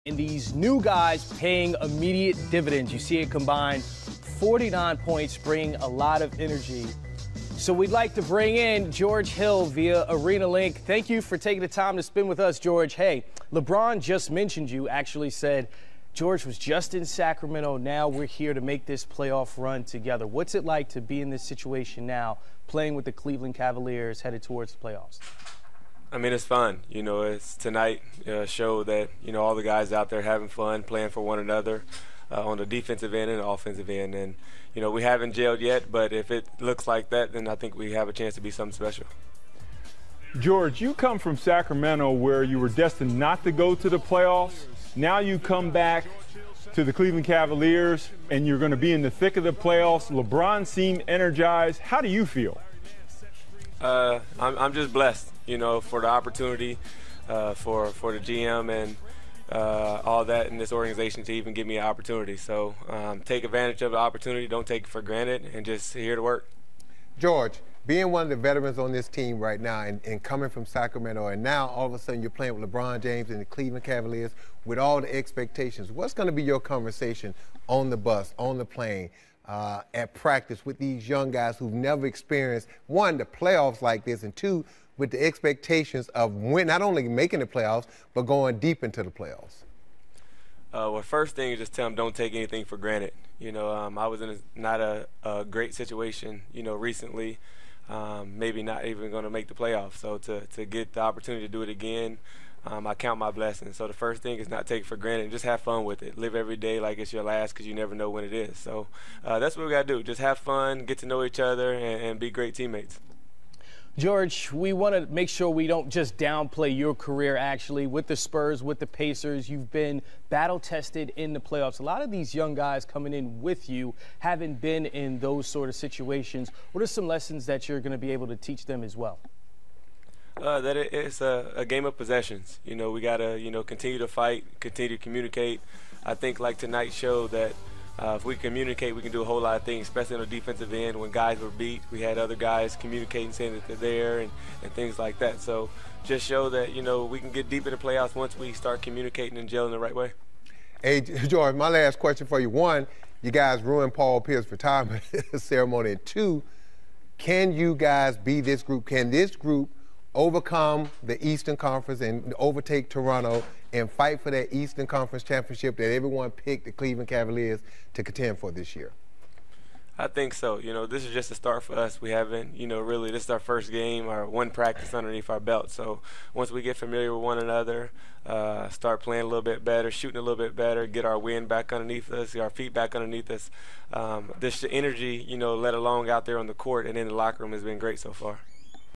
And these new guys paying immediate dividends. You see it combined 49 points, bring a lot of energy. So we'd like to bring in George Hill via Arena Link. Thank you for taking the time to spend with us, George. Hey, LeBron just mentioned you, actually said George was just in Sacramento. Now we're here to make this playoff run together. What's it like to be in this situation now, playing with the Cleveland Cavaliers headed towards the playoffs? I mean, it's fun. It's tonight show that, all the guys out there having fun, playing for one another on the defensive end and the offensive end. And, we haven't gelled yet, but if it looks like that, then I think we have a chance to be something special. George, you come from Sacramento where you were destined not to go to the playoffs. Now you come back to the Cleveland Cavaliers and you're going to be in the thick of the playoffs. LeBron seemed energized. How do you feel? I'm just blessed, for the opportunity, for the GM and all that in this organization to even give me an opportunity. So take advantage of the opportunity, don't take it for granted, and just here to work. George, being one of the veterans on this team right now and coming from Sacramento, and now all of a sudden you're playing with LeBron James and the Cleveland Cavaliers with all the expectations, what's going to be your conversation on the bus, on the plane, at practice with these young guys who've never experienced, one, the playoffs like this, and two, with the expectations of not only making the playoffs, but going deep into the playoffs? Well, first thing is just tell them don't take anything for granted. I was in not a great situation, recently, maybe not even going to make the playoffs. So to get the opportunity to do it again, I count my blessings. So the first thing is not take it for granted. Just have fun with it. Live every day like it's your last because you never know when it is. So that's what we got to do. Just have fun, get to know each other, and be great teammates. George, we want to make sure we don't just downplay your career, actually, with the Spurs, with the Pacers. You've been battle-tested in the playoffs. A lot of these young guys coming in with you haven't been in those sort of situations. What are some lessons that you're going to be able to teach them as well? That it's a game of possessions. We got to, continue to fight, continue to communicate. I think like tonight showed that if we communicate, we can do a whole lot of things, especially on the defensive end. When guys were beat, we had other guys communicating, saying that they're there and things like that. So just show that, we can get deep in the playoffs once we start communicating and gelling the right way. Hey, George, my last question for you. One, you guys ruined Paul Pierce's retirement ceremony. And two, can you guys be this group? Can this group overcome the Eastern Conference and overtake Toronto and fight for that Eastern Conference championship that everyone picked the Cleveland Cavaliers to contend for this year? I think so. This is just a start for us. We haven't, really, this is our first game, our one practice underneath our belt. So once we get familiar with one another, start playing a little bit better, shooting a little bit better, get our wind back underneath us, get our feet back underneath us, this energy, let alone out there on the court and in the locker room has been great so far.